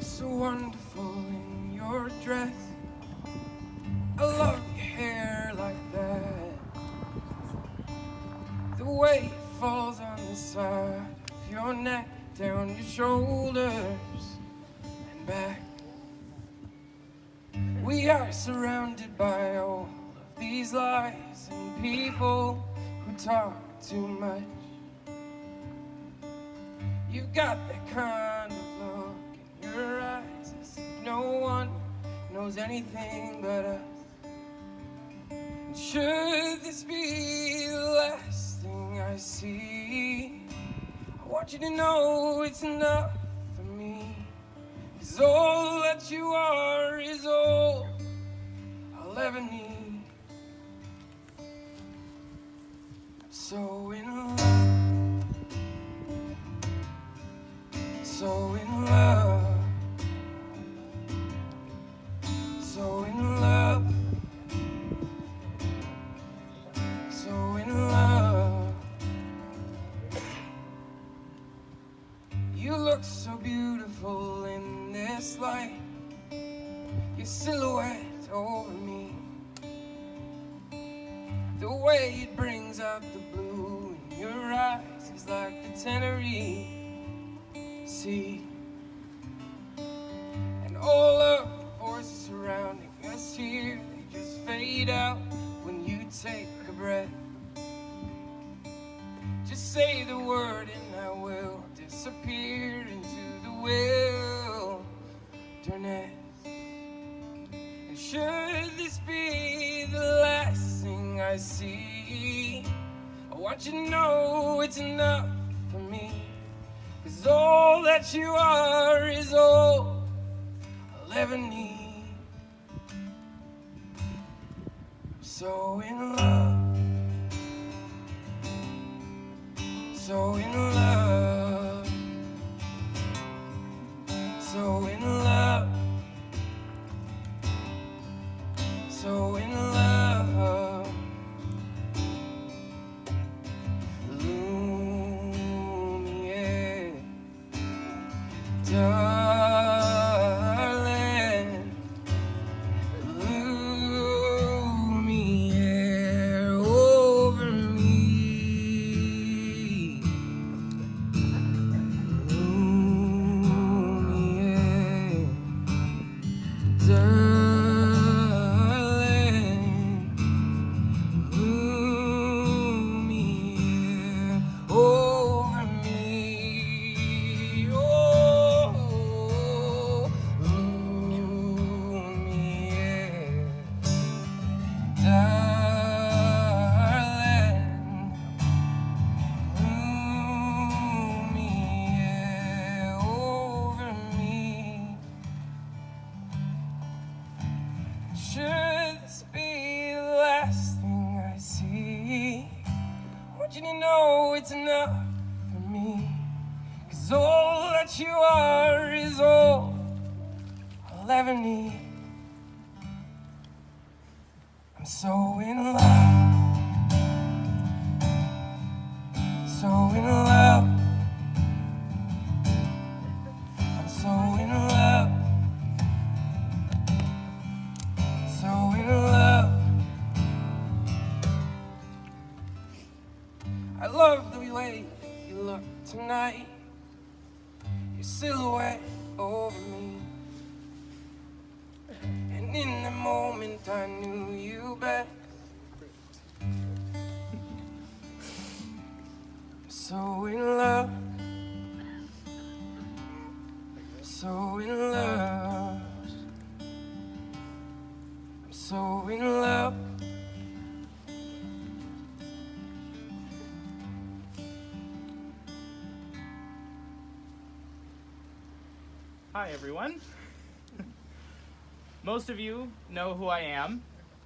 so wonderful in your dress. I love your hair like that. The way it falls on the side of your neck, down your shoulders and back. We are surrounded by all of these lies and people who talk too much. You've got that kind of look in your eyes as if no one knows anything but us. And should this be the last thing I see, I want you to know it's enough for me. 'Cause all that you are is all I'll ever need. I'm so in love, so in love, so in love, so in love. You look so beautiful in this light, your silhouette over me. The way it brings out the blue in your eyes is like the Tenerife Sea. And all of the voices surrounding us here, they just fade out when you take a breath. Just say the word and I will disappear into the wilderness. And should this be the last thing I see, I want you to know it's enough for me. 'Cause all that you are is all I'll ever need. I'm so in love, so in love, so in love, so in love. Lumiere, darling, Lumiere over me. Lumiere, darling, Lumiere over me. Oh, Lumiere, darling, Lumiere over me. Should this be the last thing I see, I want you to know it's enough for me. 'Cause all that you are is all I'll ever need. I'm so in love, so in love, I'm so in love, so in love. I love the way you look tonight, your silhouette over me. And in the moment I knew you best. I'm so in love, so in love, I'm so in love. Hi, everyone. Most of you know who I am.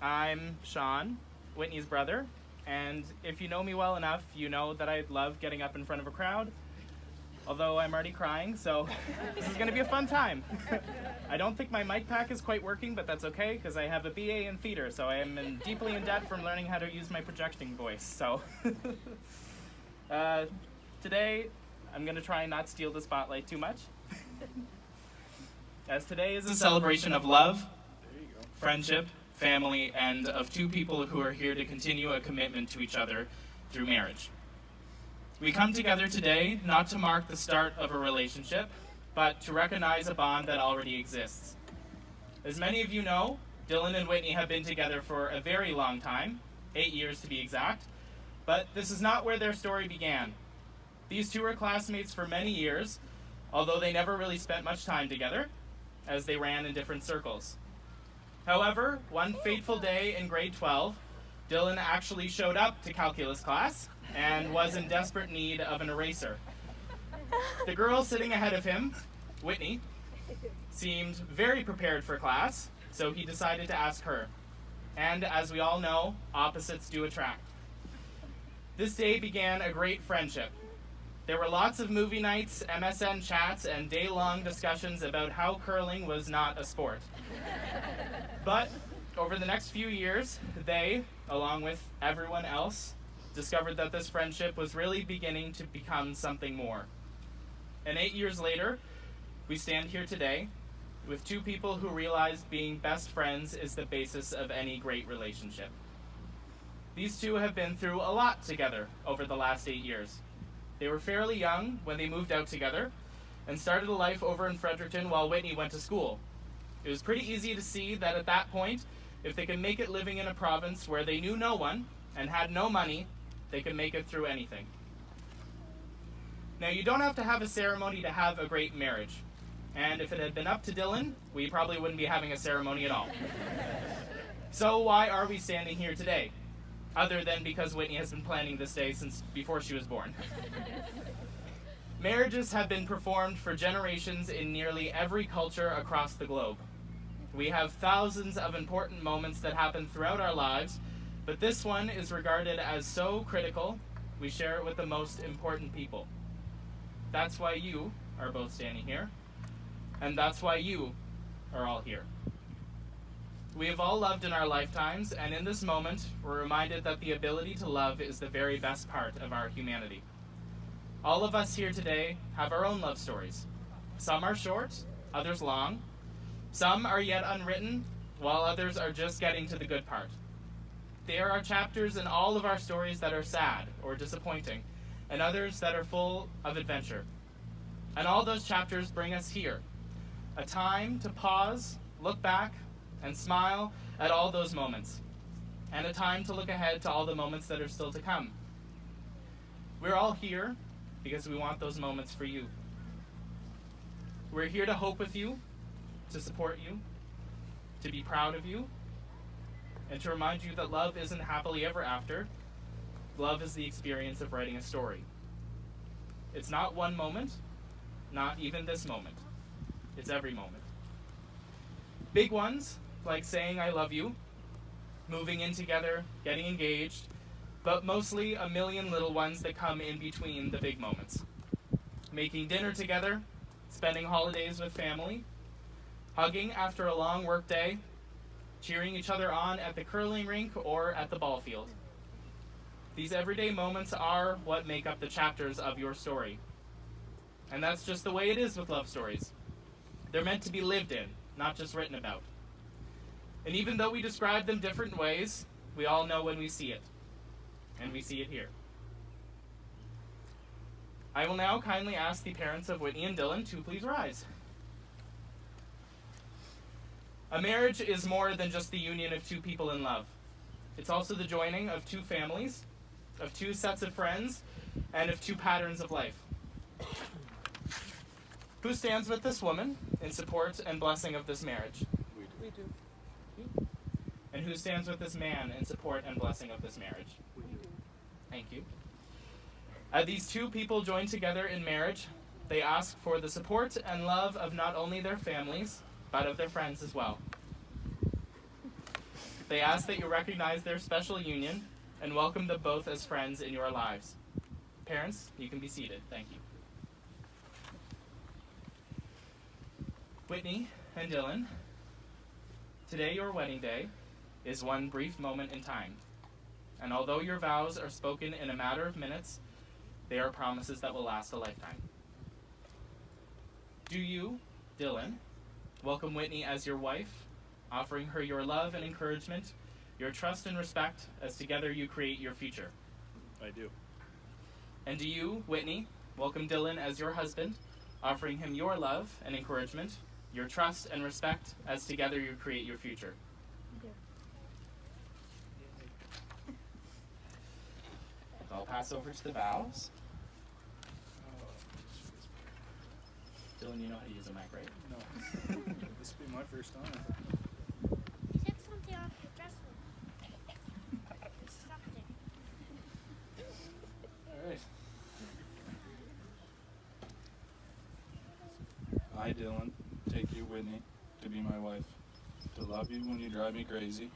I'm Sean, Whitney's brother, and if you know me well enough, you know that I love getting up in front of a crowd, although I'm already crying, so this is going to be a fun time. I don't think my mic pack is quite working, but that's okay, because I have a BA in theater, so I am deeply in debt from learning how to use my projecting voice, so... Today, I'm going to try and not steal the spotlight too much. as today is a celebration of love, friendship, family, and of two people who are here to continue a commitment to each other through marriage. We come together today not to mark the start of a relationship, but to recognize a bond that already exists. As many of you know, Dylan and Whitney have been together for a very long time, 8 years to be exact, but this is not where their story began. These two were classmates for many years, although they never really spent much time together, as they ran in different circles. However, one fateful day in grade 12, Dylan actually showed up to calculus class and was in desperate need of an eraser. The girl sitting ahead of him, Whitney, seemed very prepared for class, so he decided to ask her. And as we all know, opposites do attract. This day began a great friendship. There were lots of movie nights, MSN chats, and day-long discussions about how curling was not a sport. But over the next few years, they, along with everyone else, discovered that this friendship was really beginning to become something more. And 8 years later, we stand here today with two people who realized being best friends is the basis of any great relationship. These two have been through a lot together over the last 8 years. They were fairly young when they moved out together and started a life over in Fredericton while Whitney went to school. It was pretty easy to see that at that point, if they could make it living in a province where they knew no one and had no money, they could make it through anything. Now, you don't have to have a ceremony to have a great marriage. And if it had been up to Dylan, we probably wouldn't be having a ceremony at all. So why are we standing here today? Other than because Whitney has been planning this day since before she was born. Marriages have been performed for generations in nearly every culture across the globe. We have thousands of important moments that happen throughout our lives, but this one is regarded as so critical, we share it with the most important people. That's why you are both standing here, and that's why you are all here. We have all loved in our lifetimes, and in this moment, we're reminded that the ability to love is the very best part of our humanity. All of us here today have our own love stories. Some are short, others long. Some are yet unwritten, while others are just getting to the good part. There are chapters in all of our stories that are sad or disappointing, and others that are full of adventure. And all those chapters bring us here, a time to pause, look back, and smile at all those moments, and a time to look ahead to all the moments that are still to come. We're all here because we want those moments for you. We're here to hope with you, to support you, to be proud of you, and to remind you that love isn't happily ever after. Love is the experience of writing a story. It's not one moment, not even this moment. It's every moment. Big ones, like saying I love you, moving in together, getting engaged, but mostly a million little ones that come in between the big moments. Making dinner together, spending holidays with family, hugging after a long work day, cheering each other on at the curling rink or at the ball field. These everyday moments are what make up the chapters of your story. And that's just the way it is with love stories. They're meant to be lived in, not just written about. And even though we describe them different ways, we all know when we see it. And we see it here. I will now kindly ask the parents of Whitney and Dylan to please rise. A marriage is more than just the union of two people in love. It's also the joining of two families, of two sets of friends, and of two patterns of life. Who stands with this woman in support and blessing of this marriage? We do. And who stands with this man in support and blessing of this marriage? We do. Thank you. As these two people join together in marriage, they ask for the support and love of not only their families, but of their friends as well. They ask that you recognize their special union and welcome them both as friends in your lives. Parents, you can be seated. Thank you. Whitney and Dylan, today your wedding day is one brief moment in time. And although your vows are spoken in a matter of minutes, they are promises that will last a lifetime. Do you, Dylan, welcome Whitney as your wife, offering her your love and encouragement, your trust and respect, as together you create your future. I do. And do you, Whitney, welcome Dylan as your husband, offering him your love and encouragement, your trust and respect, as together you create your future. I'll pass over to the vows. Dylan, you know how to use a mic, right? No. This will be my first time. You took something off your dresser. You stuck it. Alright. I, Dylan, take you, Whitney, to be my wife. To love you when you drive me crazy.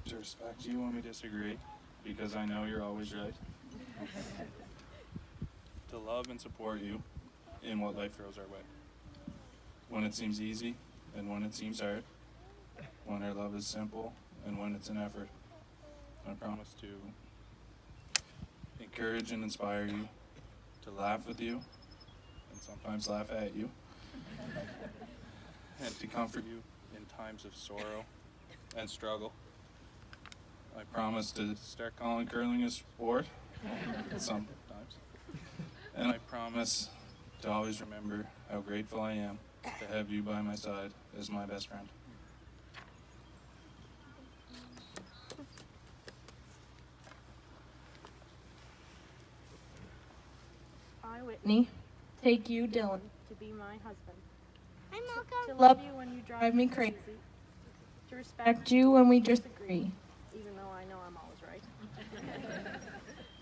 To respect you when we disagree, because I know you're always right. To love and support you in what life throws our way. When it seems easy and when it seems hard. When our love is simple and when it's an effort. I promise to encourage and inspire you, to laugh with you, and sometimes laugh at you, and to comfort you in times of sorrow and struggle. I promise to start calling curling a sport, sometimes, and I promise to always remember how grateful I am to have you by my side as my best friend. I, Whitney, take you, Dylan, to be my husband. I'm To Malcolm. love you when you drive me crazy. To respect you when we disagree, even though I know I'm always right.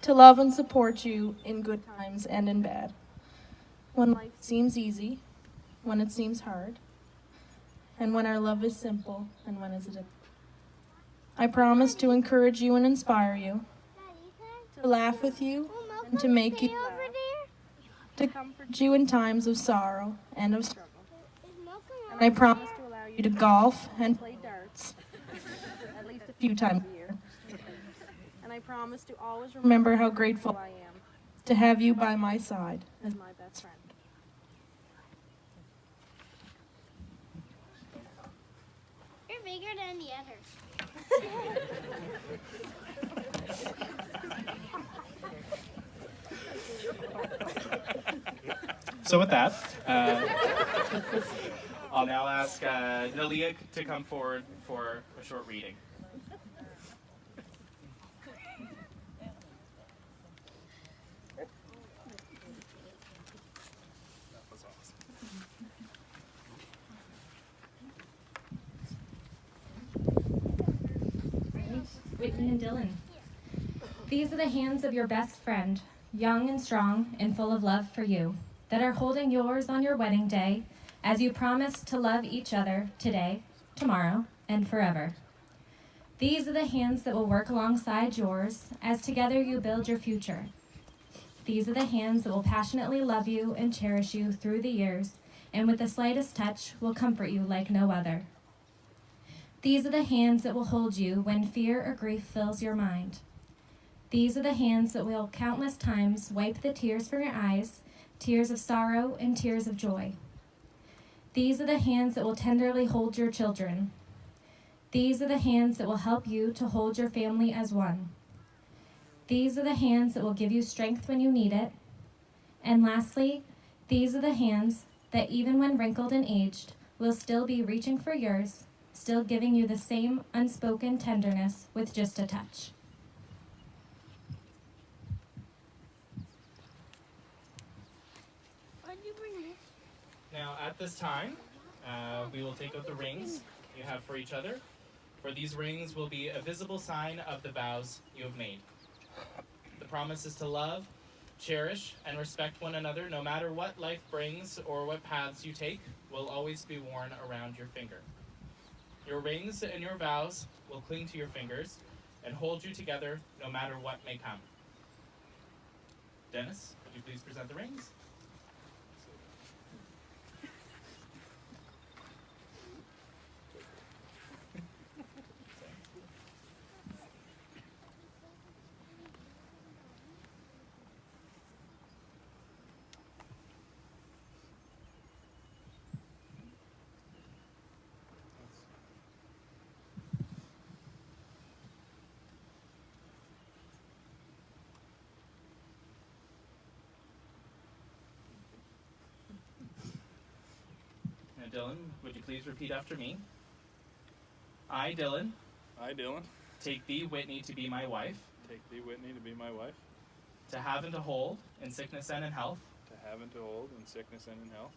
To love and support you in good times and in bad. When life seems easy, when it seems hard, and when our love is simple and when it's difficult. I promise to encourage you and inspire you, to laugh with you, and to make you Stay laugh, over there. to comfort you in times of sorrow and of struggle. Is Malcolm And I promise to allow you to golf and play darts at least a few times a year. And I promise to always remember how grateful I am to have you by my side as my best friend. You're bigger than the others. So with that, I'll now ask Nalia to come forward for a short reading. That was awesome. Whitney and Dylan. These are the hands of your best friend, young and strong and full of love for you, that are holding yours on your wedding day as you promise to love each other today, tomorrow, and forever. These are the hands that will work alongside yours as together you build your future. These are the hands that will passionately love you and cherish you through the years, and with the slightest touch will comfort you like no other. These are the hands that will hold you when fear or grief fills your mind. These are the hands that will countless times wipe the tears from your eyes, tears of sorrow and tears of joy. These are the hands that will tenderly hold your children. These are the hands that will help you to hold your family as one. These are the hands that will give you strength when you need it. And lastly, these are the hands that even when wrinkled and aged, will still be reaching for yours, still giving you the same unspoken tenderness with just a touch. Why'd you bring this? Now, at this time, we will take out the rings you have for each other. For these rings will be a visible sign of the vows you have made. The promise is to love, cherish, and respect one another no matter what life brings or what paths you take will always be worn around your finger. Your rings and your vows will cling to your fingers and hold you together no matter what may come. Dennis, would you please present the rings? Dylan, would you please repeat after me? I, Dylan, I, Dylan, take thee, Whitney, to be my wife, take thee, Whitney, to be my wife, to have and to hold, in sickness and in health, to have and to hold in sickness and in health,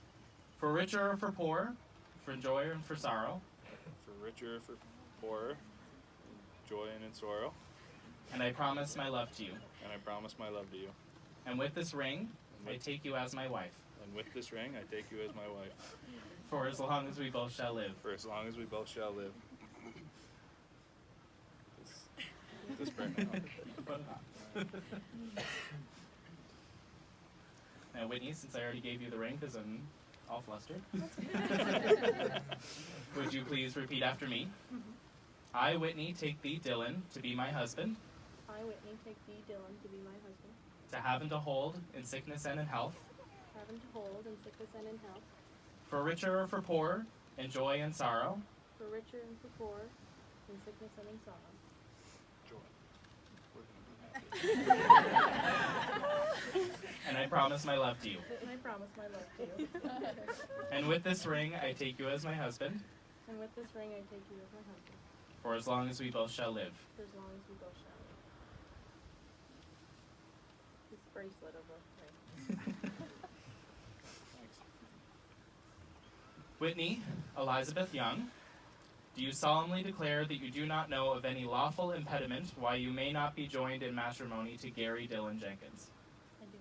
for richer or for poor, for joy or for sorrow, for richer or for poorer, in joy and in sorrow. and I promise my love to you. And I promise my love to you. And with this ring, I take you as my wife, And with this ring, I take you as my wife, for as long as we both shall live. for as long as we both shall live. This burn now. Now, Whitney, since I already gave you the ring because I'm all flustered, would you please repeat after me? I, Whitney, take thee, Dylan, to be my husband, I, Whitney, take thee, Dylan, to be my husband, to have and to hold in sickness and in health, have and to hold in sickness and in health, for richer or for poor, in joy and sorrow, for richer and for poor, in sickness and in sorrow. and I promise my love to you. And I promise my love to you. And with this ring, I take you as my husband, And with this ring I take you as my husband, for as long as we both shall live. for as long as we both shall live. This bracelet of a ring. Thanks. Whitney Elizabeth Young, do you solemnly declare that you do not know of any lawful impediment why you may not be joined in matrimony to Gary Dylan Jenkins? I do.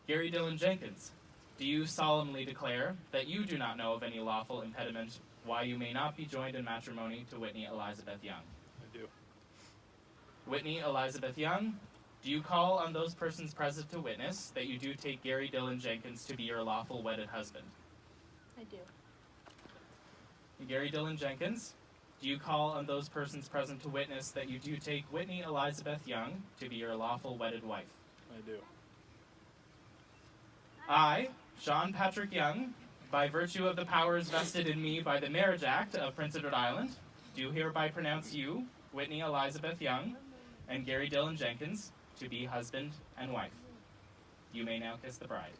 Gary Dylan Jenkins, do you solemnly declare that you do not know of any lawful impediment why you may not be joined in matrimony to Whitney Elizabeth Young? I do. Whitney Elizabeth Young, do you call on those persons present to witness that you do take Gary Dylan Jenkins to be your lawful wedded husband? I do. Gary Dylan Jenkins, do you call on those persons present to witness that you do take Whitney Elizabeth Young to be your lawful wedded wife? I do. I, Sean Patrick Young, by virtue of the powers vested in me by the Marriage Act of Prince Edward Island, do hereby pronounce you, Whitney Elizabeth Young, and Gary Dylan Jenkins, to be husband and wife. You may now kiss the bride.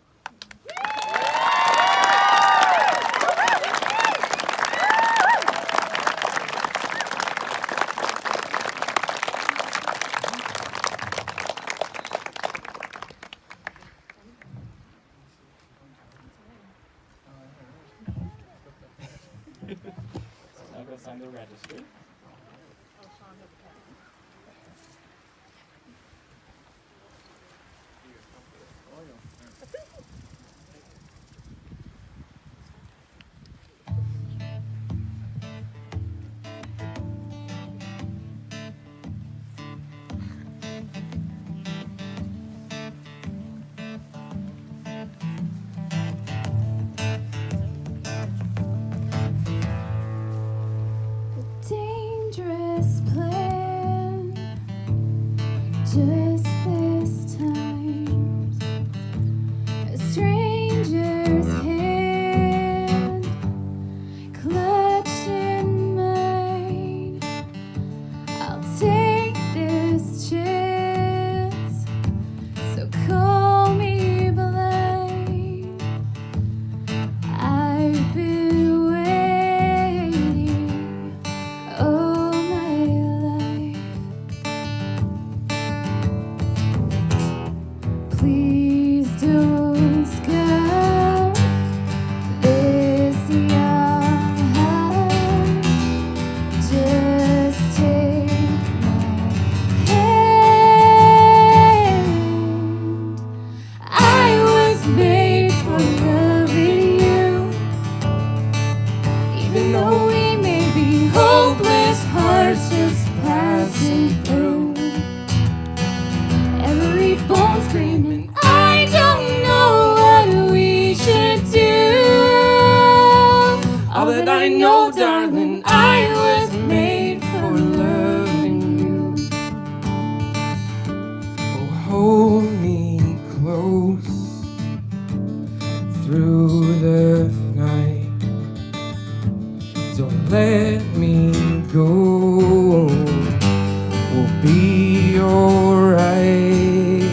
Now go sign the registry. Dangerous plan, just this time. A stranger's hand clutched in mine. I'll take this chance, so call me blind. I've been waiting all my life. Please don't scout this young heart. Just take my hand. I was made for loving you. Even though we may be hopeless hearts just passing through. Every bone screaming, I don't know what we should do. All that I know, darling, I was made for loving you. Oh, hold me close through the night. Don't let me go. We'll be alright.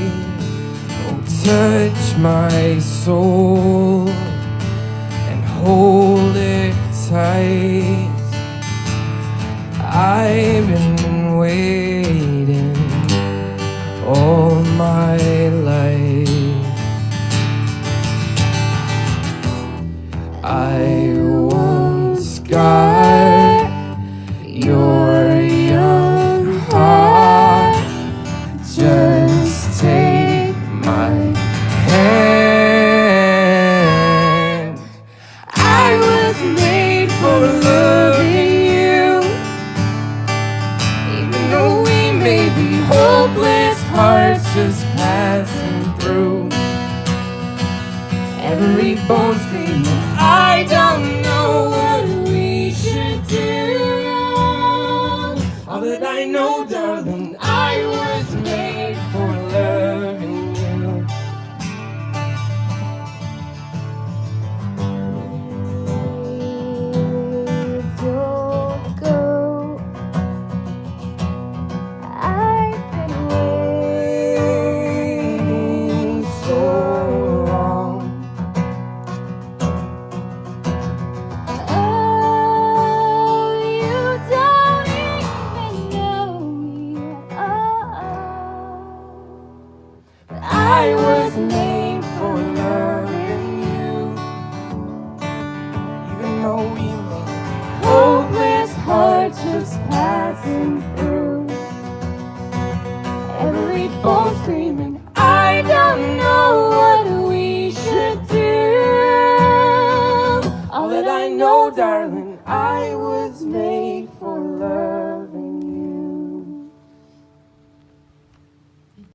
Oh, touch my soul and hold I once got your young heart. Just take my hand. I was made for loving you, even though we may be hopeless hearts just passing through. Every bone screaming, I don't know what we should do. All that I know, darling, I was made for loving you. Don't go. I've been Waiting so long. Oh, you don't even know me at all. I was made for loving you, even though we may hopeless hearts just passing through. Every bone screaming, I don't know what we should do. All that I know, darling, I was made